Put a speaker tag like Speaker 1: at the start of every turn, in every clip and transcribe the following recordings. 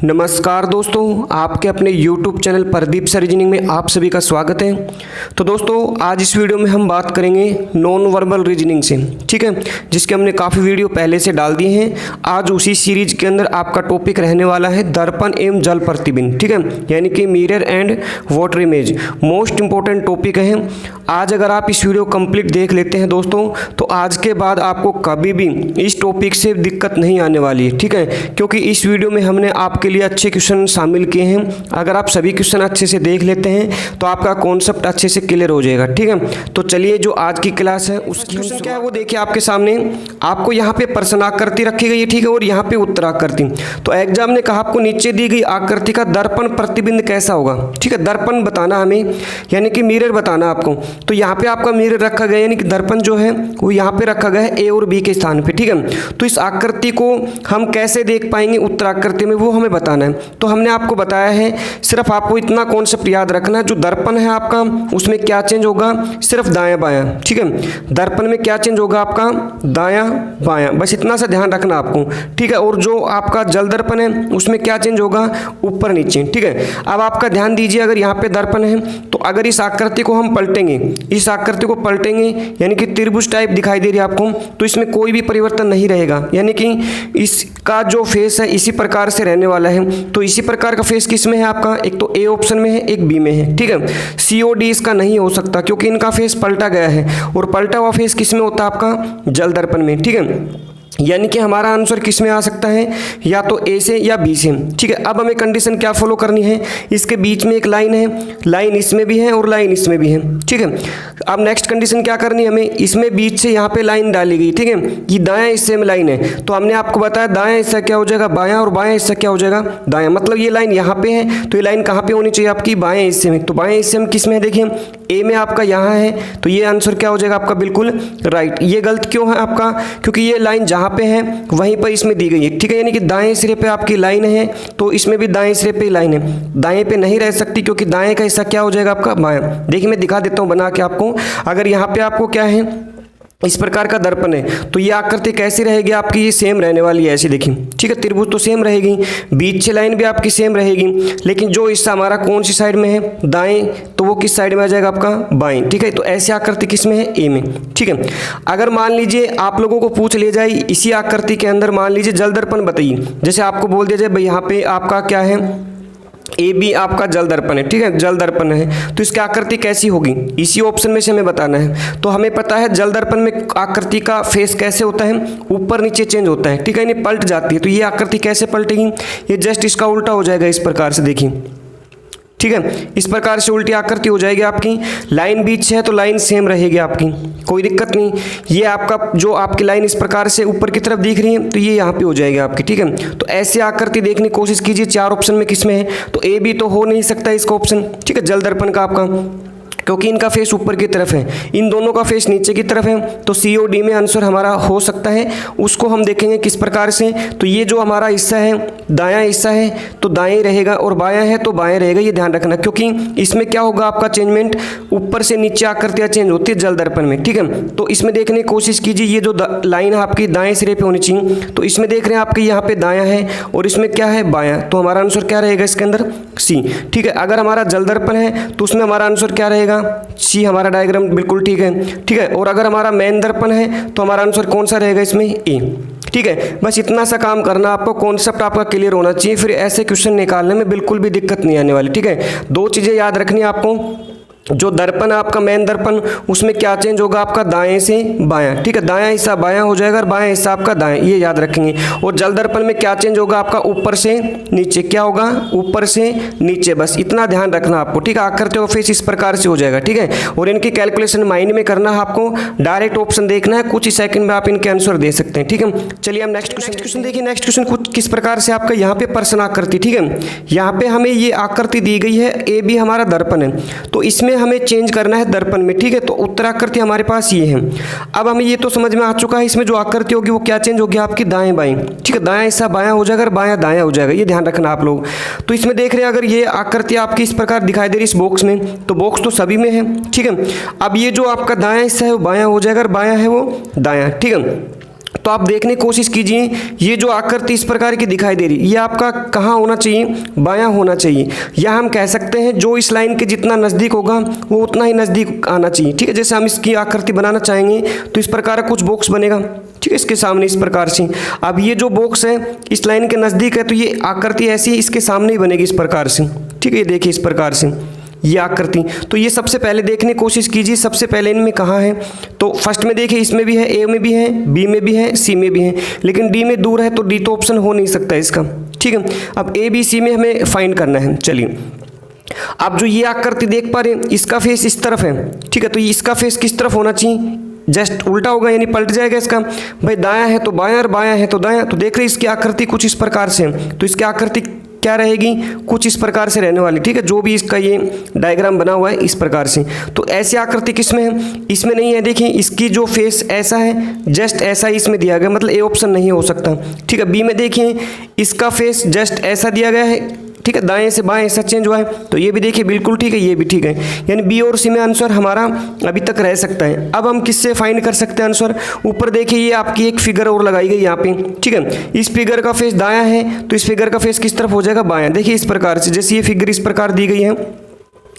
Speaker 1: नमस्कार दोस्तों, आपके अपने YouTube channel Pradeep sir reasoning में आप सभी का स्वागत है। तो दोस्तों आज इस वीडियो में हम बात करेंगे नॉन वर्बल रीजनिंग से, ठीक है, जिसके हमने काफ़ी वीडियो पहले से डाल दिए हैं। आज उसी सीरीज के अंदर आपका टॉपिक रहने वाला है दर्पण एवं जल प्रतिबिंब, ठीक है, यानी कि mirror and water image. Most important topic है। आज अगर आप इस वीडियो कंप्लीट देख लेते हैं दोस्तों, तो आज के बाद आपको कभी भी इस टॉपिक से दिक्कत नहीं आने वाली है, ठीक है, क्योंकि इस वीडियो में हमने आपके लिए अच्छे क्वेश्चन शामिल किए हैं। अगर आप सभी क्वेश्चन अच्छे से देख लेते हैं तो आपका कॉन्सेप्ट अच्छे से क्लियर हो जाएगा, ठीक है। तो चलिए जो आज की क्लास है उसकी क्वेश्चन क्या है वो देखिए आपके सामने। आपको यहाँ पे प्रश्न आकृति रखी गई है, ठीक है, और यहाँ पे उत्तर आकृति। तो एग्जाम ने कहा आपको नीचे दी गई आकृति का दर्पण प्रतिबिंब कैसा होगा, ठीक है, दर्पण बताना हमें, यानी कि मिरर बताना आपको। तो यहाँ पे आपका मिरर रखा गया, यानी कि दर्पण जो है वो यहाँ पे रखा गया है ए और बी के स्थान पे, ठीक है। तो इस आकृति को हम कैसे देख पाएंगे उत्तर आकृति में, वो हमें बताना है। तो हमने आपको बताया है, सिर्फ आपको इतना कॉन्सेप्ट याद रखना है, जो दर्पण है आपका उसमें क्या चेंज होगा, सिर्फ दायां बायां, ठीक है। दर्पण में क्या चेंज होगा आपका, दायां बायां, बस इतना सा ध्यान रखना आपको, ठीक है। और जो आपका जल दर्पण है उसमें क्या चेंज होगा, ऊपर नीचे, ठीक है। अब आपका ध्यान दीजिए, अगर यहाँ पे दर्पण है तो अगर इस आकृति को हम पलटेंगे, इस आकृति को पलटेंगे, यानी कि त्रिभुज टाइप दिखाई दे रही है आपको, तो इसमें कोई भी परिवर्तन नहीं रहेगा, यानी कि इसका जो फेस है इसी प्रकार से रहने वाला है। तो इसी प्रकार का फेस किस में है आपका, एक तो ए ऑप्शन में है, एक बी में है, ठीक है। सी और डी इसका नहीं हो सकता क्योंकि इनका फेस पलटा गया है, और पलटा हुआ फेस किस में होता है आपका, जल दर्पण में, ठीक है। यानी कि हमारा आंसर किस में आ सकता है, या तो ए से या बी से, ठीक है। अब हमें कंडीशन क्या फॉलो करनी है, इसके बीच में एक लाइन है, लाइन इसमें भी है और लाइन इसमें भी है, ठीक है। अब नेक्स्ट कंडीशन क्या करनी है हमें, इसमें बीच से यहाँ पे लाइन डाली गई, ठीक है, ये दायां हिस्से में लाइन है। तो हमने आपको बताया दायां हिस्सा क्या हो जाएगा, बायां, और बायां हिस्सा क्या हो जाएगा, दायां। मतलब ये लाइन यहाँ पे है तो ये लाइन कहाँ पे होनी चाहिए आपकी, बाएं हिस्से में। तो बाएं हिस्से में किस में है, देखिए ए में आपका यहाँ है, तो ये आंसर क्या हो जाएगा आपका, बिल्कुल राइट। ये गलत क्यों है आपका, क्योंकि ये लाइन जहाँ पे है वहीं पर इसमें दी गई है, ठीक है, यानी कि दाएं सिरे पे आपकी लाइन है तो इसमें भी दाएं सिरे पे लाइन है, दाएं पे नहीं रह सकती क्योंकि दाएं का हिस्सा क्या हो जाएगा आपका, बायां। देखिए मैं दिखा देता हूँ बना के आपको। अगर यहाँ पे आपको क्या है, इस प्रकार का दर्पण है, तो ये आकृति कैसी रहेगी आपकी, ये सेम रहने वाली है, ऐसी देखिए, ठीक है। त्रिभुज तो सेम रहेगी, बीच से लाइन भी आपकी सेम रहेगी, लेकिन जो हिस्सा हमारा कौन सी साइड में है, दाएं, तो वो किस साइड में आ जाएगा आपका, बाएं, ठीक है। तो ऐसी आकृति किस में है, ए में, ठीक है। अगर मान लीजिए आप लोगों को पूछ ले जाए इसी आकृति के अंदर, मान लीजिए जल दर्पण बताइए, जैसे आपको बोल दिया जाए भाई यहाँ पे आपका क्या है, ए बी आपका जल दर्पण है, ठीक है, जल दर्पण है, तो इसकी आकृति कैसी होगी, इसी ऑप्शन में से हमें बताना है। तो हमें पता है जल दर्पण में आकृति का फेस कैसे होता है, ऊपर नीचे चेंज होता है, ठीक है, यानी पलट जाती है। तो ये आकृति कैसे पलटेगी, ये जस्ट इसका उल्टा हो जाएगा, इस प्रकार से देखिए, ठीक है, इस प्रकार से उल्टी आकृति हो जाएगी आपकी। लाइन बीच से है तो लाइन सेम रहेगी आपकी, कोई दिक्कत नहीं। ये आपका जो आपकी लाइन इस प्रकार से ऊपर की तरफ दिख रही है तो ये यहाँ पे हो जाएगी आपकी, ठीक है। तो ऐसी आकृति देखने की कोशिश कीजिए, चार ऑप्शन में किस में है, तो ए बी तो हो नहीं सकता इसका ऑप्शन, ठीक है, जल दर्पण का आपका, क्योंकि इनका फेस ऊपर की तरफ है, इन दोनों का फेस नीचे की तरफ है। तो सी और डी में आंसर हमारा हो सकता है। उसको हम देखेंगे किस प्रकार से, तो ये जो हमारा हिस्सा है दायां हिस्सा है तो दाएं रहेगा, और बायां है तो बाएं रहेगा, ये ध्यान रखना, क्योंकि इसमें क्या होगा आपका चेंजमेंट, ऊपर से नीचे आकृतियाँ चेंज होती है जल दर्पण में, ठीक है। तो इसमें देखने की कोशिश कीजिए, ये जो लाइन है आपकी दाएं सिरे पे होनी चाहिए, तो इसमें देख रहे हैं आपके यहाँ पे दायां है और इसमें क्या है, बायां। तो हमारा आंसर क्या रहेगा इसके अंदर, सी, ठीक है। अगर हमारा जल दर्पण है तो उसमें हमारा आंसर क्या रहेगा, सी, हमारा डायग्राम बिल्कुल ठीक है, ठीक है। और अगर हमारा मेन दर्पण है तो हमारा आंसर कौन सा रहेगा इसमें, ए, ठीक है। बस इतना सा काम करना आपको, कॉन्सेप्ट आपका क्लियर होना चाहिए, फिर ऐसे क्वेश्चन निकालने में बिल्कुल भी दिक्कत नहीं आने वाली, ठीक है। दो चीज़ें याद रखनी है आपको, जो दर्पण है आपका मेन दर्पण, उसमें क्या चेंज होगा आपका, दाएं से बायां, ठीक है, दायां हिस्सा बायां हो जाएगा और बायां हिस्सा आपका दाएं, ये याद रखेंगे। और जल दर्पण में क्या चेंज होगा आपका, ऊपर से नीचे, क्या होगा, ऊपर से नीचे, बस इतना ध्यान रखना आपको, ठीक है। आकृति और फेस इस प्रकार से हो जाएगा, ठीक है। और इनकी कैलकुलेशन माइंड में करना है आपको, डायरेक्ट ऑप्शन देखना है, कुछ ही सेकंड में आप इनके आंसर दे सकते हैं, ठीक है। चलिए हम नेक्स्ट क्वेश्चन देखिए। नेक्स्ट क्वेश्चन कुछ किस प्रकार से आपका यहाँ पे प्रश्न आकृति, ठीक है, यहाँ पे हमें ये आकृति दी गई है, ए बी हमारा दर्पण है, तो इसमें हमें चेंज करना है दर्पण में, ठीक है। तो उत्तर आकृति हमारे पास ये है। अब हमें ये तो समझ में आ चुका है, इसमें जो आकृति होगी वो क्या चेंज होगी आपकी, दाएं बाएं, ठीक है, दायां हिस्सा बायां हो जाएगा और बायां दायां हो जाएगा, ये ध्यान रखना आप लोग। तो इसमें देख रहे हैं अगर ये आकृति आपकी इस प्रकार दिखाई दे रही इस बॉक्स में, तो बॉक्स तो सभी में है, ठीक है। अब ये जो आपका दायां हिस्सा है वो बायां हो जाएगा और बायां है वो दायां, ठीक है। तो आप देखने की कोशिश कीजिए, ये जो आकृति इस प्रकार की दिखाई दे रही, ये आपका कहाँ होना चाहिए, बायां होना चाहिए, या हम कह सकते हैं जो इस लाइन के जितना नज़दीक होगा वो उतना ही नज़दीक आना चाहिए। ठीक है, जैसे हम इसकी आकृति बनाना चाहेंगे तो इस प्रकार का कुछ बॉक्स बनेगा। ठीक है, इसके सामने इस प्रकार से। अब ये जो बॉक्स है इस लाइन के नज़दीक है तो ये आकृति ऐसी इसके सामने ही बनेगी इस प्रकार से। ठीक है, ये देखिए इस प्रकार से ये आकृति। तो ये सबसे पहले देखने की कोशिश कीजिए, सबसे पहले इनमें कहाँ है। तो फर्स्ट में देखिए, इसमें भी है, ए में भी है, बी में भी है, सी में भी है, लेकिन डी में दूर है तो डी तो ऑप्शन हो नहीं सकता इसका। ठीक है, अब ए बी सी में हमें फाइंड करना है। चलिए, आप जो ये आकृति देख पा रहे हैं इसका फेस इस तरफ है। ठीक है, तो इसका फेस किस तरफ होना चाहिए, जस्ट उल्टा होगा, यानी पलट जाएगा इसका। भाई दायां है तो बायां और बायां है तो दायां। तो देख रहे हैं इसकी आकृति कुछ इस प्रकार से है, तो इसकी आकृति क्या रहेगी, कुछ इस प्रकार से रहने वाली। ठीक है, जो भी इसका ये डायग्राम बना हुआ है इस प्रकार से। तो ऐसी आकृति किस में है, इसमें नहीं है। देखिए इसकी जो फेस ऐसा है, जस्ट ऐसा ही इसमें दिया गया, मतलब ए ऑप्शन नहीं हो सकता। ठीक है, बी में देखिए इसका फेस जस्ट ऐसा दिया गया है। ठीक है, दाएं से बाएं ऐसा चेंज हुआ है, तो ये भी देखिए बिल्कुल ठीक है, ये भी ठीक है, यानी बी और सी में आंसर हमारा अभी तक रह सकता है। अब हम किससे फाइंड कर सकते हैं आंसर, ऊपर देखिए ये आपकी एक फिगर और लगाई गई यहाँ पे। ठीक है, इस फिगर का फेस दायां है तो इस फिगर का फेस किस तरफ हो जाएगा, बायां। देखिए इस प्रकार से, जैसे ये फिगर इस प्रकार दी गई है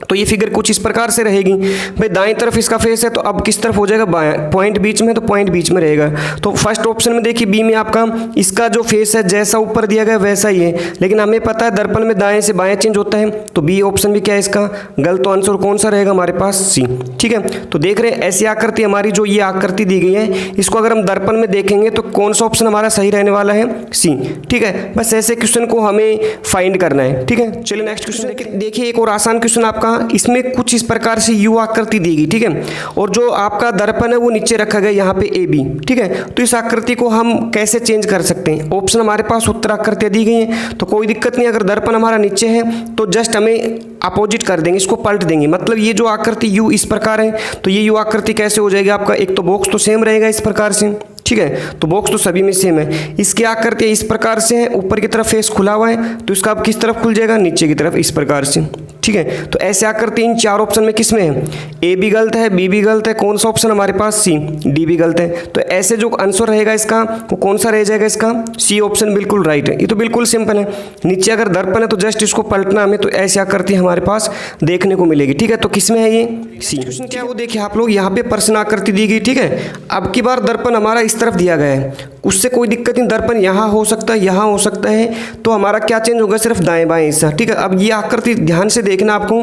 Speaker 1: तो ये फिगर कुछ इस प्रकार से रहेगी। भाई दाएं तरफ इसका फेस है तो अब किस तरफ हो जाएगा, बायां। पॉइंट बीच में तो पॉइंट बीच में रहेगा। तो फर्स्ट ऑप्शन में देखिए बी में आपका इसका जो फेस है जैसा ऊपर दिया गया वैसा ही है, लेकिन हमें पता है दर्पण में दाएं से बाएं चेंज होता है, तो बी ऑप्शन भी क्या है इसका गलत। तो आंसर कौन सा रहेगा हमारे पास, सी। ठीक है, तो देख रहे हैं ऐसी आकृति हमारी जो ये आकृति दी गई है, इसको अगर हम दर्पण में देखेंगे तो कौन सा ऑप्शन हमारा सही रहने वाला है, सी। ठीक है, बस ऐसे क्वेश्चन को हमें फाइंड करना है। ठीक है, चलिए नेक्स्ट क्वेश्चन देखिए, एक और आसान क्वेश्चन आपका। इसमें कुछ इस प्रकार से यू आकृति दी गई। ठीक है, और जो आपका दर्पण है वो नीचे रखा गया यहाँ पे ए बी। ठीक है, तो इस आकृति को हम कैसे चेंज कर सकते हैं, ऑप्शन हमारे पास उत्तर आकृतियाँ दी गई हैं, तो कोई दिक्कत नहीं। अगर दर्पण हमारा नीचे है तो जस्ट हमें अपोजिट कर देंगे, इसको पलट देंगे। मतलब ये जो आकृति यू इस प्रकार है तो ये यू आकृति कैसे हो जाएगी आपका, एक तो बॉक्स तो सेम रहेगा इस प्रकार से। ठीक है, तो बॉक्स तो सभी में सेम है। इसकी आकृति इस प्रकार से है, ऊपर की तरफ फेस खुला हुआ है तो इसका अब किस तरफ खुल जाएगा, नीचे की तरफ इस प्रकार से। ठीक है, तो ऐसे आकृति इन चार ऑप्शन में किस में है, ए भी गलत है, बी भी गलत है, कौन सा ऑप्शन हमारे पास, सी। डी भी गलत है, तो ऐसे जो आंसर रहेगा इसका वो कौन सा रह जाएगा, इसका सी ऑप्शन बिल्कुल राइट है। ये तो बिल्कुल सिंपल है। नीचे अगर दर्पण है तो जस्ट इसको पलटना हमें, तो ऐसी आकृति हमारे पास देखने को मिलेगी। ठीक है, तो किस में है ये, सी। क्वेश्चन क्या वो देखिए आप लोग, यहाँ पे प्रश्न आकृति दी गई। ठीक है, अब की बार दर्पण हमारा इस तरफ दिया गया है, उससे कोई दिक्कत नहीं, दर्पण यहाँ हो सकता है, यहाँ हो सकता है, तो हमारा क्या चेंज होगा, सिर्फ दाएं बाएं हिस्सा। ठीक है, अब ये आकृति ध्यान से देखना आपको,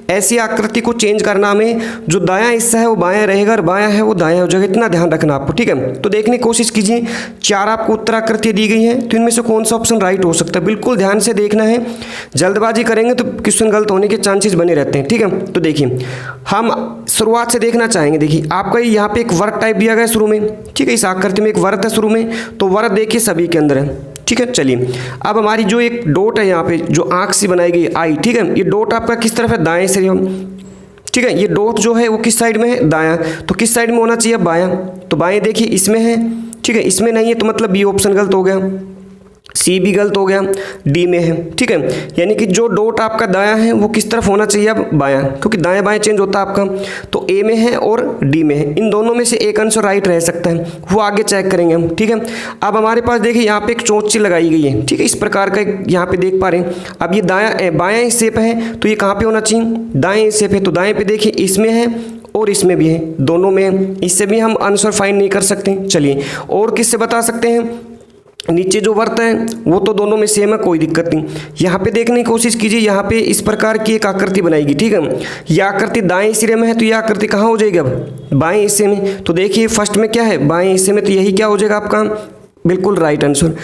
Speaker 1: ऐसी आकृति को चेंज करना हमें, जो दायां हिस्सा है वो बायां रहेगा और बायां है वो दायां हो जाएगा, इतना ध्यान रखना आपको। ठीक है, तो देखने की कोशिश कीजिए, चार आपको उत्तर आकृतियाँ दी गई हैं, तो इनमें से कौन सा ऑप्शन राइट हो सकता है, बिल्कुल ध्यान से देखना है। जल्दबाजी करेंगे तो क्वेश्चन गलत होने के चांसेस बने रहते हैं। ठीक है, तो देखिए हम शुरुआत से देखना चाहेंगे। देखिए आपका यहाँ पे एक वर्ग टाइप दिया गया है शुरू में। ठीक है, इस आकृति में एक वर्ग है शुरू में, तो वर्ग देखिए सभी के अंदर है। ठीक है, चलिए अब हमारी जो एक डॉट है यहाँ पे जो आंख सी बनाई गई आई। ठीक है, ये डॉट आपका किस तरफ है, दाएं से। ठीक है, ये डॉट जो है वो किस साइड में है, दायां। तो किस साइड में होना चाहिए, बायां। तो बाएं देखिए इसमें है। ठीक है, इसमें नहीं है तो मतलब बी ऑप्शन गलत हो गया, सी भी गलत हो गया, डी में है। ठीक है, यानी कि जो डॉट आपका दायां है वो किस तरफ होना चाहिए, अब बायां, क्योंकि दाएं बाएं चेंज होता है आपका। तो ए में है और डी में है, इन दोनों में से एक आंसर राइट रह सकता है, वो आगे चेक करेंगे हम। ठीक है, अब हमारे पास देखिए यहाँ पे एक चोंच सी लगाई गई है। ठीक है, इस प्रकार का यहाँ पे देख पा रहे हैं। अब ये दायां बायां हिस्से पे है तो ये कहाँ पे होना चाहिए, दाएं हिस्से पे। तो दाएं पे देखिए इसमें है और इसमें भी है, दोनों में। इससे भी हम आंसर फाइंड नहीं कर सकते। चलिए और किससे बता सकते हैं, नीचे जो वर्त है वो तो दोनों में सेम है, कोई दिक्कत नहीं। यहाँ पे देखने की कोशिश कीजिए, यहाँ पे इस प्रकार की एक आकृति बनाएगी। ठीक है, यह आकृति दाएं सिरे में है तो यह आकृति कहाँ हो जाएगी, अब बाएं हिस्से में। तो देखिए फर्स्ट में क्या है, बाएं हिस्से में, तो यही क्या हो जाएगा आपका बिल्कुल राइट आंसर।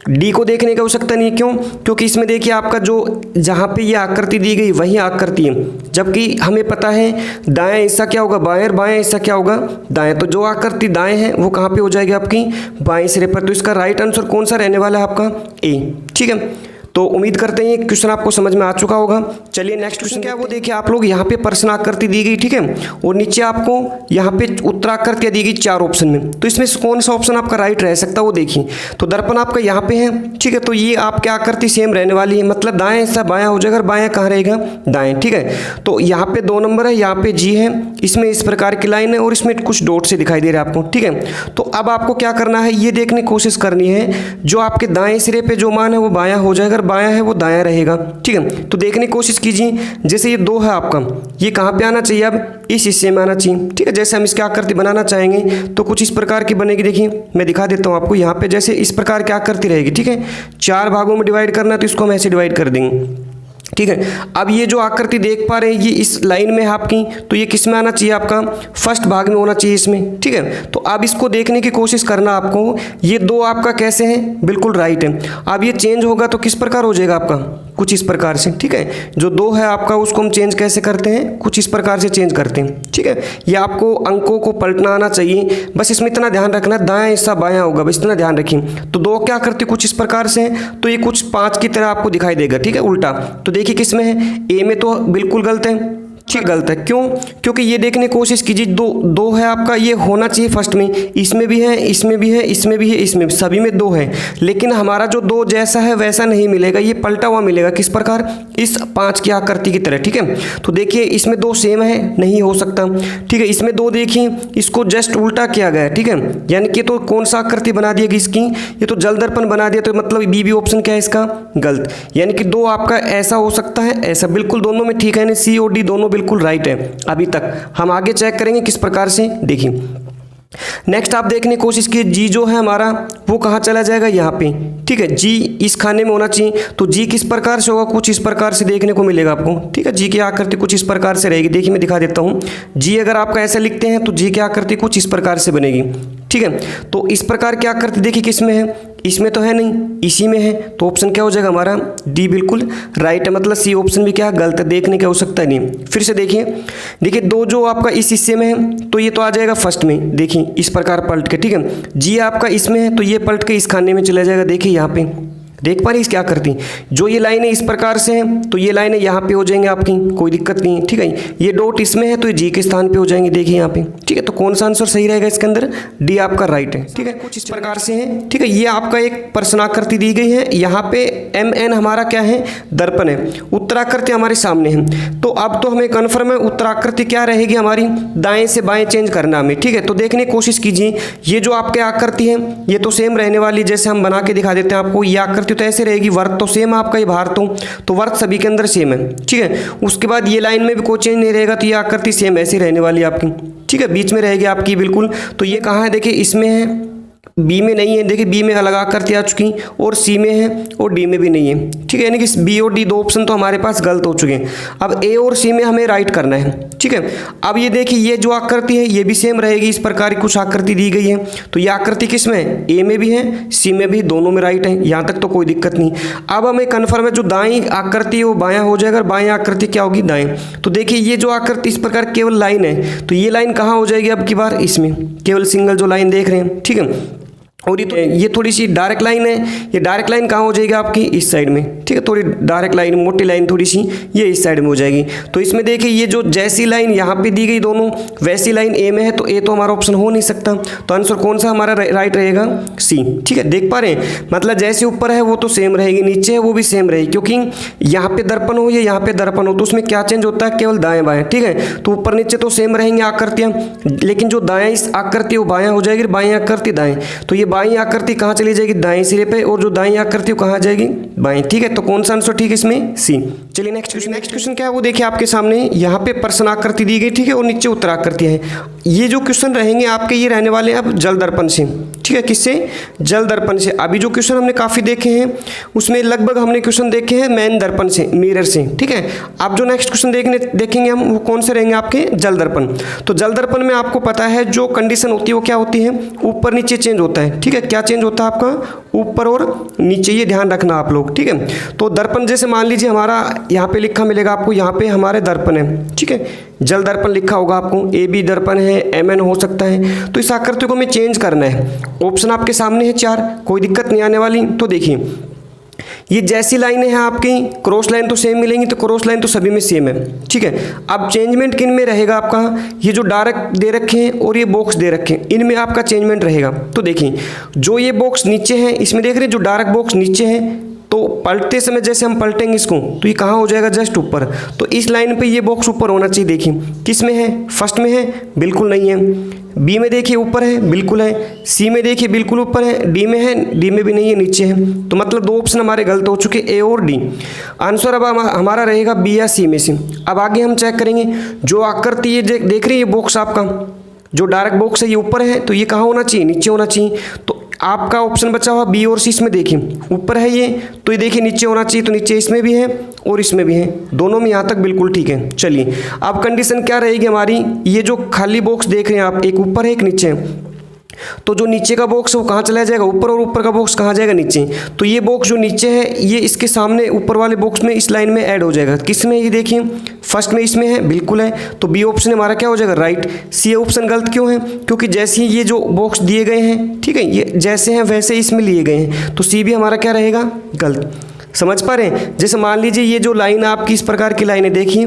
Speaker 1: डी को देखने की आवश्यकता नहीं, क्यों, क्योंकि इसमें देखिए आपका जो जहाँ पे ये आकृति दी गई वही आकृति है, जबकि हमें पता है दायां हिस्सा क्या होगा, बाएं, बायां हिस्सा क्या होगा, दाएं। तो जो आकृति दाएं है वो कहाँ पे हो जाएगी आपकी, बाएं सिरे पर। तो इसका राइट आंसर कौन सा रहने वाला है आपका, ए। ठीक है, तो उम्मीद करते हैं ये क्वेश्चन आपको समझ में आ चुका होगा। चलिए नेक्स्ट क्वेश्चन क्या है वो देखिए आप लोग। यहाँ पे प्रश्न आकृति दी गई, ठीक है, और नीचे आपको यहाँ पे उत्तराकृति दी गई 4 ऑप्शन में। तो इसमें से कौन सा ऑप्शन आपका राइट रह सकता है वो देखिए। तो दर्पण आपका यहाँ पे है, ठीक है, तो ये आपकी आकृति सेम रहने वाली है, मतलब दाएं हिस्सा बायां हो जाएगा और बायां कहाँ रहेगा, दाएं, ठीक है। तो यहाँ पे 2 नंबर है, यहाँ पे जी है, इसमें इस प्रकार की लाइन है और इसमें कुछ डॉट से दिखाई दे रहा है आपको, ठीक है। तो अब आपको क्या करना है, ये देखने की कोशिश करनी है जो आपके दाएं सिरे पे जो मान है वो बायां हो जाएगा, बायां है वो दायां रहेगा, ठीक है। तो देखने की कोशिश कीजिए, जैसे ये 2 है आपका, ये कहाँ पे आना चाहिए, अब इस हिस्से में आना चाहिए, ठीक है। जैसे हम इसकी आकृति बनाना चाहेंगे तो कुछ इस प्रकार की बनेगी। देखिए मैं दिखा देता हूँ आपको, यहाँ पे जैसे इस प्रकार की आकृति रहेगी, ठीक है। 4 भागों में डिवाइड करना है तो इसको हम ऐसे डिवाइड कर देंगे, ठीक है। अब ये जो आकृति देख पा रहे हैं ये इस लाइन में है आपकी, तो ये किस में आना चाहिए, आपका फर्स्ट भाग में होना चाहिए इसमें, ठीक है। तो अब इसको देखने की कोशिश करना आपको, ये 2 आपका कैसे हैं, बिल्कुल राइट है। अब ये चेंज होगा तो किस प्रकार हो जाएगा आपका, कुछ इस प्रकार से, ठीक है। जो 2 है आपका उसको हम चेंज कैसे करते हैं, कुछ इस प्रकार से चेंज करते हैं, ठीक है। ये आपको अंकों को पलटना आना चाहिए, बस इसमें इतना ध्यान रखना, दायां हिस्सा बायां होगा, बस इतना ध्यान रखिए। तो 2 क्या करते कुछ इस प्रकार से, तो ये कुछ 5 की तरह आपको दिखाई देगा, ठीक है, उल्टा। तो देखिए किस में है, ए में, तो बिल्कुल गलत है, ठीक गलत है। क्यों, क्योंकि ये देखने की कोशिश कीजिए, 2 है आपका, ये होना चाहिए फर्स्ट में, इसमें भी है, इसमें भी है, इसमें भी है, इसमें भी, सभी में 2 है, लेकिन हमारा जो 2 जैसा है वैसा नहीं मिलेगा, ये पलटा हुआ मिलेगा, किस प्रकार, इस 5 की आकृति की तरह, ठीक है। तो देखिए इसमें 2 सेम है, नहीं हो सकता, ठीक है। इसमें 2 देखिए, इसको जस्ट उल्टा किया गया है, ठीक है, यानी कि तो कौन सा आकृति बना दिया इसकी, ये तो जल दर्पण बना दिया, तो मतलब बी ऑप्शन क्या है इसका, गलत। यानी कि 2 आपका ऐसा हो सकता है, ऐसा, बिल्कुल दोनों में ठीक है, सी और डी दोनों बिल्कुल राइट है। अभी तक हम आगे चेक करेंगे किस प्रकार से, देखिए नेक्स्ट आप देखने की कोशिश कीजिए, जी जो है हमारा वो कहाँ चला जाएगा, यहाँ पे, ठीक है। जी इस खाने में होना चाहिए, तो जी किस प्रकार से होगा, कुछ इस प्रकार से देखने को मिलेगा आपको, ठीक है। जी की आकृति कुछ इस प्रकार से रहेगी, देखिए मैं दिखा देता हूँ। जी अगर आपका ऐसा लिखते हैं तो जी की आकृति कुछ इस प्रकार से बनेगी, ठीक है। तो इस प्रकार की आकृति देखिए किस में है, इसमें तो है नहीं, इसी में है, तो ऑप्शन क्या हो जाएगा हमारा, डी बिल्कुल राइट है, मतलब सी ऑप्शन भी क्या गलत है, देखने की आवश्यकता नहीं। फिर से देखिए, 2 जो आपका इस हिस्से में है तो ये तो आ जाएगा फर्स्ट में, देखिए इस प्रकार पलट के, ठीक है। जी आपका इसमें है तो ये पलट के इस खाने में चला जाएगा, देखिए यहाँ पे देख पा रही क्या करती, जो ये लाइन है इस प्रकार से है तो ये लाइन है यहाँ पे हो जाएंगे आपकी, कोई दिक्कत नहीं है, ठीक है। ये डॉट इसमें है तो ये जी के स्थान पे हो जाएंगे, देखिए यहाँ पे, ठीक है। तो कौन सा आंसर सही रहेगा इसके अंदर, डी आपका राइट है, ठीक है। कुछ इस प्रकार से है, ठीक है। ये आपका एक प्रश्नाकृति दी गई है, यहाँ पे MN हमारा क्या है, दर्पण है, उत्तराकृति हमारे सामने है। तो अब तो हमें कन्फर्म है उत्तराकृति क्या रहेगी हमारी, दाएं से बाएं चेंज करना हमें, ठीक है। तो देखने की कोशिश कीजिए, ये जो आपके आकृति है ये तो सेम रहने वाली, जैसे हम बना के दिखा देते हैं आपको। ये आकृति तो ऐसे रहेगी, वर्त तो सेम आपका, ये भार तो वर्त सभी के अंदर सेम है, ठीक है। उसके बाद ये लाइन में भी कोई चेंज नहीं रहेगा, तो ये आकृति सेम ऐसी रहने वाली आपकी, ठीक है, बीच में रहेगी आपकी बिल्कुल। तो ये कहाँ है, देखिए इसमें है, बी में नहीं है, देखिए बी में अलग आकृति आ चुकी, और सी में है और डी में भी नहीं है, ठीक है। यानी कि बी और डी 2 ऑप्शन तो हमारे पास गलत हो चुके हैं। अब ए और सी में हमें राइट करना है, ठीक है। अब ये देखिए ये जो आकृति है ये भी सेम रहेगी, इस प्रकार की कुछ आकृति दी गई है, तो ये आकृति किस में है, ए में भी है, सी में भी, दोनों में राइट है, यहाँ तक तो कोई दिक्कत नहीं। अब हमें कन्फर्म है जो दाएं आकृति है वो बायां हो जाएगा, बाएं आकृति क्या होगी, दाएं। तो देखिए ये जो आकृति इस प्रकार केवल लाइन है, तो ये लाइन कहाँ हो जाएगी अब की बार, इसमें केवल सिंगल जो लाइन देख रहे हैं, ठीक है। और ये थोड़ी सी डायरेक्ट लाइन है, ये डायरेक्ट लाइन कहाँ हो जाएगी आपकी, इस साइड में, ठीक है। थोड़ी डायरेक्ट लाइन, मोटी लाइन थोड़ी सी, ये इस साइड में हो जाएगी। तो इसमें देखिए ये जो जैसी लाइन यहाँ पे दी गई दोनों वैसी लाइन ए में है, तो ए तो हमारा ऑप्शन हो नहीं सकता, तो आंसर कौन सा हमारा राइट रहेगा, सी, ठीक है। देख पा रहे हैं, मतलब जैसे ऊपर है वो तो सेम रहेगी, नीचे है वो भी सेम रहेगी, क्योंकि यहाँ पे दर्पण हो या यहाँ पे दर्पण हो तो उसमें क्या चेंज होता है, केवल दाएं बाएं, ठीक है। तो ऊपर नीचे तो सेम रहेंगे आकृतियाँ, लेकिन जो दाएं आकृति वो बायां हो जाएगी, बाएं आकृति दाएं, तो ये बाएं आकृति कहाँ चली जाएगी, दाएं सिरे पे, और जो दाएं आकृति कहाँ जाएगी, बाएं, ठीक है। तो कौन सा आंसर ठीक है इसमें, सी। चलिए नेक्स्ट क्वेश्चन क्या है वो देखिए आपके सामने, यहाँ पे प्रश्न आकृति दी गई, ठीक है, और नीचे उत्तर आकृति है। ये जो क्वेश्चन रहेंगे आपके ये रहने वाले हैं अब जल दर्पण से, ठीक है, किससे, जल दर्पण से। अभी जो क्वेश्चन हमने काफ़ी देखे हैं उसमें लगभग हमने क्वेश्चन देखे हैं मैन दर्पण से, मिरर से, ठीक है। अब जो नेक्स्ट क्वेश्चन देखेंगे हम वो कौन से रहेंगे आपके, जल दर्पण। तो जल दर्पण में आपको पता है जो कंडीशन होती है वो क्या होती है, ऊपर नीचे चेंज होता है, ठीक है। क्या चेंज होता है आपका, ऊपर और नीचे, ये ध्यान रखना आप लोग, ठीक है। तो दर्पण जैसे मान लीजिए हमारा यहाँ पे लिखा मिलेगा आपको, यहाँ पे हमारे दर्पण है, ठीक है, जल दर्पण लिखा होगा आपको, ए बी दर्पण है, MN हो सकता है। तो इस आकृति को हमें चेंज करना है, ऑप्शन आपके सामने है 4, कोई दिक्कत नहीं आने वाली। तो देखिए ये जैसी लाइनें हैं आपकी, क्रॉस लाइन तो सेम मिलेंगी, तो क्रॉस लाइन तो सभी में सेम है, ठीक है। अब चेंजमेंट किन में रहेगा आपका, ये जो डार्क दे रखे हैं और ये बॉक्स दे रखे हैं, इनमें आपका चेंजमेंट रहेगा। तो देखिए जो ये बॉक्स नीचे है, इसमें देख रहे हैं जो डार्क बॉक्स नीचे है, तो पलटते समय जैसे हम पलटेंगे इसको तो ये कहाँ हो जाएगा, जस्ट ऊपर। तो इस लाइन पे ये बॉक्स ऊपर होना चाहिए। देखिए किस में है, फर्स्ट में है, बिल्कुल नहीं है। बी में देखिए ऊपर है, बिल्कुल है। सी में देखिए बिल्कुल ऊपर है। डी में है, डी में भी नहीं है, नीचे है। तो मतलब दो ऑप्शन हमारे गलत हो चुके, ए और डी। आंसर अब हमारा रहेगा बी या सी में से। अब आगे हम चेक करेंगे जो आकृति ये देख रही है बॉक्स आपका, जो डार्क बॉक्स है ये ऊपर है, तो ये कहाँ होना चाहिए, नीचे होना चाहिए। तो आपका ऑप्शन बचा हुआ बी और सी। इसमें देखिए ऊपर है ये, तो ये देखिए नीचे होना चाहिए, तो नीचे इसमें भी है और इसमें भी है, दोनों में यहाँ तक बिल्कुल ठीक है। चलिए अब कंडीशन क्या रहेगी हमारी, ये जो खाली बॉक्स देख रहे हैं आप, एक ऊपर है एक नीचे है, तो जो नीचे का बॉक्स है वो कहाँ चला जाएगा, ऊपर, और ऊपर का बॉक्स कहाँ जाएगा, नीचे। तो ये बॉक्स जो नीचे है ये इसके सामने ऊपर वाले बॉक्स में इस लाइन में ऐड हो जाएगा। किस में, ये देखिए फर्स्ट में इसमें है, बिल्कुल है। तो बी ऑप्शन हमारा क्या हो जाएगा, राइट। सी ऑप्शन गलत क्यों है, क्योंकि जैसे ही ये जो बॉक्स दिए गए हैं, ठीक है, ये जैसे हैं वैसे इसमें लिए गए हैं, तो सी भी हमारा क्या रहेगा, गलत। समझ पा रहे हैं। जैसे मान लीजिए ये जो लाइन आपकी इस प्रकार की लाइन है, देखिए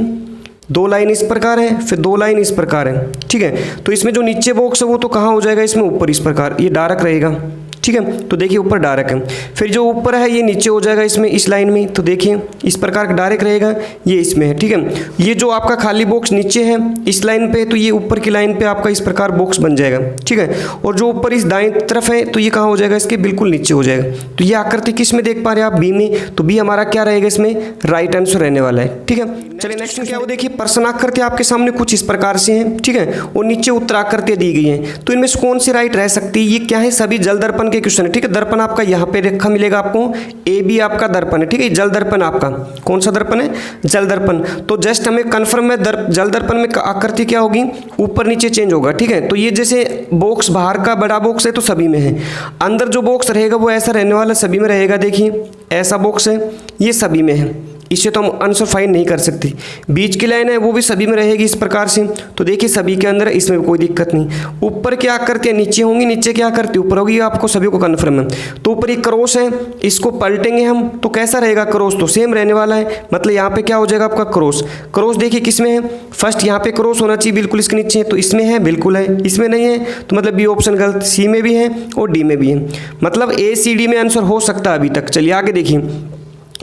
Speaker 1: दो लाइन इस प्रकार है, फिर दो लाइन इस प्रकार है, ठीक है। तो इसमें जो नीचे बॉक्स है वो तो कहाँ हो जाएगा, इसमें ऊपर इस प्रकार, ये डार्क रहेगा, ठीक है। तो देखिए ऊपर डार्क है, फिर जो ऊपर है ये नीचे हो जाएगा इसमें, इस लाइन में। तो देखिए इस प्रकार का डार्क रहेगा, ये इसमें है, ठीक है। ये जो आपका खाली बॉक्स नीचे है इस लाइन पे, तो ये ऊपर की लाइन पे आपका इस प्रकार बॉक्स बन जाएगा, ठीक है। और जो ऊपर इस दाएं तरफ है तो ये कहाँ हो जाएगा, इसके बिल्कुल नीचे हो जाएगा। तो ये आकृति किस में देख पा रहे हैं आप, बी में। तो बी हमारा क्या रहेगा, इसमें राइट आंसर रहने वाला है, ठीक है। चलिए नेक्स्ट क्या वो देखिए, प्रश्न आकृति आपके सामने कुछ इस प्रकार से है, ठीक है, और नीचे उत्तर आकृतियां दी गई हैं। तो इनमें से कौन सी राइट रह सकती है, ये क्या है, सभी जल दर्पण के क्वेश्चन है, ठीक है। दर्पण आपका यहाँ पे रेखा मिलेगा आपको, ए बी आपका दर्पण है, ठीक है। जल दर्पण आपका कौन सा दर्पण है, जल दर्पण। तो जस्ट हमें कंफर्म है, जल दर्पण में आकृति क्या होगी, ऊपर नीचे चेंज होगा, ठीक है। तो ये जैसे बॉक्स बाहर का बड़ा बॉक्स है तो सभी में है, अंदर जो बॉक्स रहेगा वो ऐसा रहने वाला सभी में रहेगा। देखिए ऐसा बॉक्स है, ये सभी में है, इससे तो हम आंसर फाइंड नहीं कर सकते। बीच की लाइन है वो भी सभी में रहेगी इस प्रकार से। तो देखिए सभी के अंदर, इसमें भी कोई दिक्कत नहीं। ऊपर क्या करते हैं, नीचे होंगी, नीचे क्या करते ऊपर होगी, आपको सभी को कन्फर्म है। तो ऊपर एक क्रॉस है, इसको पलटेंगे हम तो कैसा रहेगा, क्रॉस तो सेम रहने वाला है, मतलब यहाँ पे क्या हो जाएगा आपका क्रॉस। क्रॉस देखिए किस में है, फर्स्ट यहाँ पे क्रॉस होना चाहिए, बिल्कुल इसके नीचे है, तो इसमें है, बिल्कुल है, इसमें नहीं है, तो मतलब बी ऑप्शन गलत। सी में भी है और डी में भी है, मतलब ए सी डी में आंसर हो सकता है अभी तक। चलिए आगे देखिए,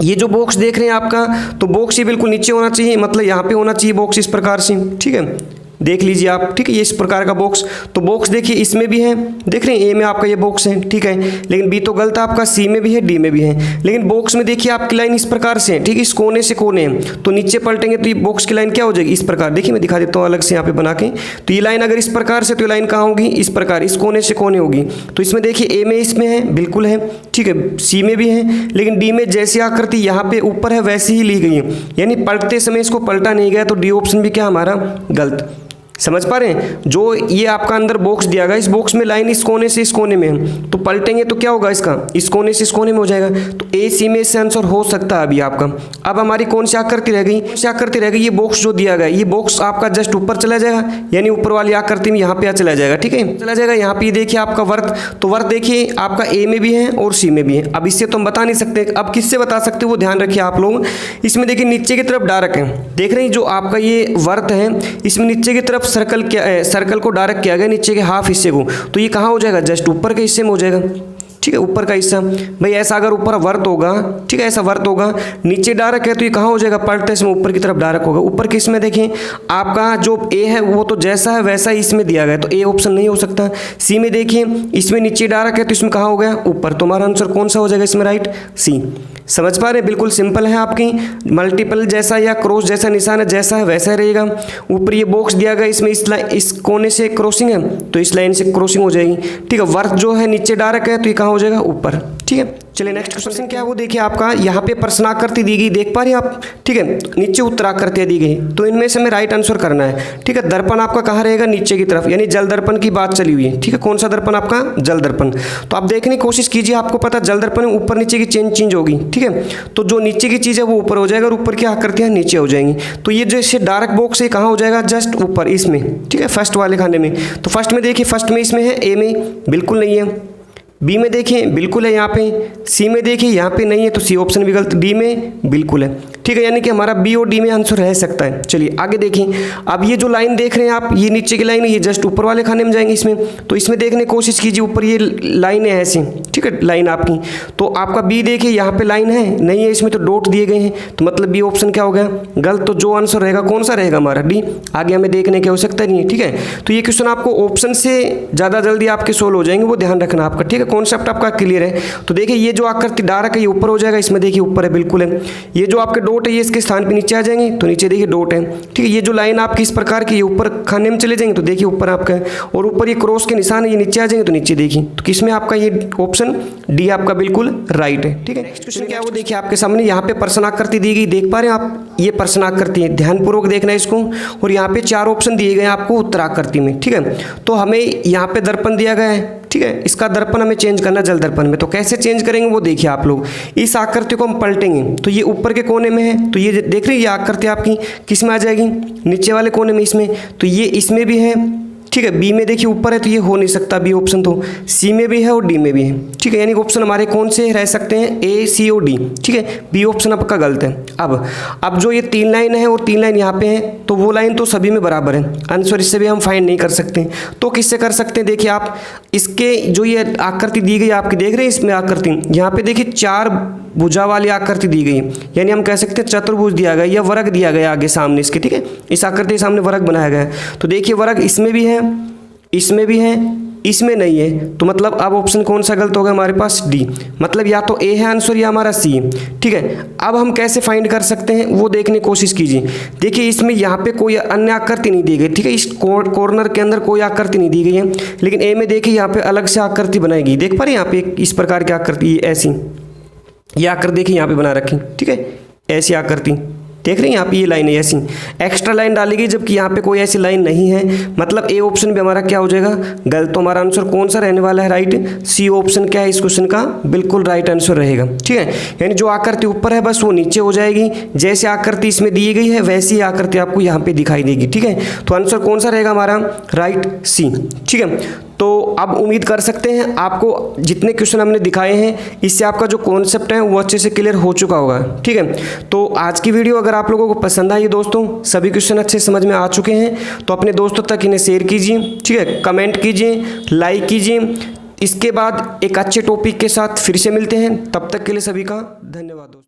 Speaker 1: ये जो बॉक्स देख रहे हैं आपका, तो बॉक्स ये बिल्कुल नीचे होना चाहिए, मतलब यहाँ पे होना चाहिए बॉक्स इस प्रकार से, ठीक है। देख लीजिए आप, ठीक है, ये इस प्रकार का बॉक्स। तो बॉक्स देखिए इसमें भी है, देख रहे हैं ए में आपका ये बॉक्स है, ठीक है, लेकिन बी तो गलत है आपका, सी में भी है, डी में भी है। लेकिन बॉक्स में देखिए आपकी लाइन इस प्रकार से है, ठीक है, इस कोने से कोने है, तो नीचे पलटेंगे तो ये बॉक्स की लाइन क्या हो जाएगी, इस प्रकार। देखिए मैं दिखा देता हूँ अलग से यहाँ पे बना के। तो ये लाइन अगर इस प्रकार से, तो ये लाइन कहाँ होगी, इस प्रकार, इस कोने से कोने होगी। तो इसमें देखिए ए में इसमें है, बिल्कुल है, ठीक है, सी में भी है, लेकिन डी में जैसी आकृति यहाँ पे ऊपर है वैसी ही ली गई है, यानी पलटते समय इसको पलटा नहीं गया। तो डी ऑप्शन भी क्या हमारा गलत। समझ पा रहे हैं। जो ये आपका अंदर बॉक्स दिया गया, इस बॉक्स में लाइन इस कोने से इस कोने में है, तो पलटेंगे तो क्या होगा, इसका इस कोने से इस कोने में हो जाएगा। तो ए सी में इससे आंसर हो सकता है अभी आपका। अब हमारी कौन सी आकृति रह गई, कौन सी आकृति रह गई, ये बॉक्स जो दिया गया, ये बॉक्स आपका जस्ट ऊपर चला जाएगा, यानी ऊपर वाली आकृति में यहाँ पे चला जाएगा, ठीक है, चला जाएगा। यहाँ पे देखिए आपका वर्त, तो वर्त देखिए आपका ए में भी है और सी में भी है। अब इससे तो हम बता नहीं सकते, अब किससे बता सकते वो ध्यान रखिए आप लोग। इसमें देखिए नीचे की तरफ डार्क है, देख रहे हैं जो आपका ये वर्त है, इसमें नीचे की तरफ सर्कल क्या है, सर्कल को डार्क किया गया नीचे के हाफ हिस्से को, तो ये कहाँ हो जाएगा, जस्ट ऊपर के हिस्से में हो जाएगा, ठीक है, ऊपर का हिस्सा। भाई ऐसा अगर ऊपर वर्त होगा, ठीक है, ऐसा वर्त होगा, नीचे डार्क है, तो ये कहाँ हो जाएगा, पलटते इसमें ऊपर की तरफ डार्क होगा। ऊपर के इसमें देखिए आपका जो ए है वो तो जैसा है वैसा ही इसमें दिया गया, तो ए ऑप्शन नहीं हो सकता। सी में देखिए इसमें नीचे डार्क है, तो इसमें कहाँ हो गया, ऊपर। तो हमारा आंसर कौन सा हो जाएगा इसमें, राइट, सी। समझ पा रहे, बिल्कुल सिंपल है आपकी। मल्टीपल जैसा या क्रॉस जैसा निशान है, जैसा है वैसा रहेगा। ऊपर ये बॉक्स दिया गया, इसमें इस कोने से क्रॉसिंग है, तो इस लाइन से क्रॉसिंग हो जाएगी, ठीक है। वर्त जो है नीचे डार्क है, तो ये कहाँ हो जाएगा, ऊपर, ठीक है। चलिए नेक्स्ट क्वेश्चन क्या है वो देखिए आपका, यहाँ पे प्रश्नाकृति दी गई, देख पा रहे हैं आप, ठीक है, नीचे उत्तराकृतियाँ दी गई, तो इनमें से हमें राइट आंसर करना है, ठीक है। दर्पण आपका कहाँ रहेगा, नीचे की तरफ, यानी जल दर्पण की बात चली हुई है, ठीक है। कौन सा दर्पण आपका, जल दर्पण। तो आप देखने की कोशिश कीजिए, आपको पता जल दर्पण में ऊपर नीचे की चेंज होगी, ठीक है। तो जो नीचे की चीज़ है वो ऊपर हो जाएगा और ऊपर की आकृतियाँ नीचे हो जाएंगी। तो ये जैसे डार्क बॉक्स है कहाँ हो जाएगा, जस्ट ऊपर इसमें, ठीक है, फर्स्ट वाले खाने में। तो फर्स्ट में देखिए, फर्स्ट में इसमें है, ए में बिल्कुल नहीं है, बी में देखें बिल्कुल है यहाँ पे, सी में देखिए यहाँ पे नहीं है तो सी ऑप्शन भी गलत, डी में बिल्कुल है। ठीक है, यानी कि हमारा बी और डी में आंसर रह सकता है। चलिए आगे देखें। अब ये जो लाइन देख रहे हैं आप, ये नीचे की लाइन है, ये जस्ट ऊपर वाले खाने में जाएंगे इसमें, तो इसमें देखने की कोशिश कीजिए, ऊपर ये लाइन है ऐसी, ठीक है, लाइन आपकी, तो आपका बी देखिए यहाँ पे लाइन है नहीं है, इसमें तो डॉट दिए गए हैं, तो मतलब बी ऑप्शन क्या हो गया गलत। तो जो आंसर रहेगा कौन सा रहेगा हमारा डी। आगे हमें देखने की आवश्यकता नहीं है। ठीक है, तो ये क्वेश्चन आपको ऑप्शन से ज़्यादा जल्दी आपके सोल्व हो जाएंगे, वो ध्यान रखना आपका। ठीक है, कॉन्सेप्ट आपका क्लियर है। तो देखिए ये जो आकृति डार्क है ये ऊपर हो जाएगा, इसमें देखिए ऊपर है बिल्कुल है। ये जो आपके डॉट है ये इसके स्थान पे नीचे आ जाएंगे, तो नीचे देखिए डॉट है। ठीक है, ये जो लाइन आपकी इस प्रकार की, ये ऊपर खाने में चले जाएंगे तो देखिए ऊपर आपका है, और ऊपर ये क्रॉस के निशान है, ये नीचे आ जाएंगे तो नीचे देखिए, तो किसमें आपका ये ऑप्शन डी आपका बिल्कुल राइट है। ठीक है, नेक्स्ट क्वेश्चन क्या है वो देखिए आपके सामने, यहाँ पे प्रश्न आकृति दी गई, देख पा रहे हैं आप, ये प्रश्न आकृति है, ध्यानपूर्वक देखना है इसको। और यहाँ पे 4 ऑप्शन दिए गए हैं आपको उत्तर आकृति में। ठीक है, तो हमें यहाँ पे दर्पण दिया गया है। ठीक है, इसका दर्पण हमें चेंज करना जल दर्पण में, तो कैसे चेंज करेंगे वो देखिए आप लोग। इस आकृति को हम पलटेंगे तो ये ऊपर के कोने में है, तो ये देख रहे हैं ये आकृति आपकी किस में आ जाएगी, नीचे वाले कोने में इसमें, तो ये इसमें भी है। ठीक है, बी में देखिए ऊपर है तो ये हो नहीं सकता बी ऑप्शन, तो सी में भी है और डी में भी है। ठीक है, यानी कि ऑप्शन हमारे कौन से रह सकते हैं, ए सी और डी। ठीक है, बी ऑप्शन आपका गलत है। अब जो ये 3 लाइन है और 3 लाइन यहाँ पे है, तो वो लाइन तो सभी में बराबर है, आंसर इससे भी हम फाइंड नहीं कर सकते। तो किससे कर सकते हैं, देखिए आप इसके जो ये आकृति दी गई आपकी देख रहे हैं, इसमें आकृति यहाँ पे देखिए 4 भुजा वाली आकृति दी गई, यानी हम कह सकते हैं चतुर्भुज दिया गया या वर्ग दिया गया आगे सामने इसके। ठीक है, इस आकृति के सामने वर्ग बनाया गया है, तो देखिए वर्ग इसमें भी है, इसमें भी है, इसमें नहीं है, तो मतलब अब ऑप्शन कौन सा गलत होगा हमारे पास, डी। मतलब या तो ए है आंसर या हमारा सी है। ठीक है, अब हम कैसे फाइंड कर सकते हैं वो देखने की कोशिश कीजिए। देखिए इसमें यहाँ पे कोई अन्य आकृति नहीं दी गई। ठीक है, इस कॉर्नर के अंदर कोई आकृति नहीं दी गई है, लेकिन ए में देखिए यहाँ पे अलग से आकृति बनाएगी, देख पा रहे हैं यहाँ पे इस प्रकार की आकृति ऐसी, ये आकृति देखिए यहाँ पे बना रखी। ठीक है, ऐसी आकृति देख रहे हैं यहाँ पे, ये लाइन है ऐसी, एक्स्ट्रा लाइन डालेगी, जबकि यहाँ पे कोई ऐसी लाइन नहीं है, मतलब ए ऑप्शन भी हमारा क्या हो जाएगा गलत। तो हमारा आंसर कौन सा रहने वाला है, राइट। सी ऑप्शन क्या है इस क्वेश्चन का बिल्कुल राइट आंसर रहेगा। ठीक है, यानी जो आकृति ऊपर है बस वो नीचे हो जाएगी, जैसे आकृति इसमें दी गई है वैसी आकृति आपको यहाँ पे दिखाई देगी। ठीक है, तो आंसर कौन सा रहेगा हमारा, राइट सी। ठीक है, तो अब उम्मीद कर सकते हैं आपको जितने क्वेश्चन हमने दिखाए हैं इससे आपका जो कॉन्सेप्ट है वो अच्छे से क्लियर हो चुका होगा। ठीक है, तो आज की वीडियो अगर आप लोगों को पसंद आई दोस्तों, सभी क्वेश्चन अच्छे समझ में आ चुके हैं, तो अपने दोस्तों तक इन्हें शेयर कीजिए। ठीक है, कमेंट कीजिए, लाइक कीजिए। इसके बाद एक अच्छे टॉपिक के साथ फिर से मिलते हैं, तब तक के लिए सभी का धन्यवाद दोस्तों।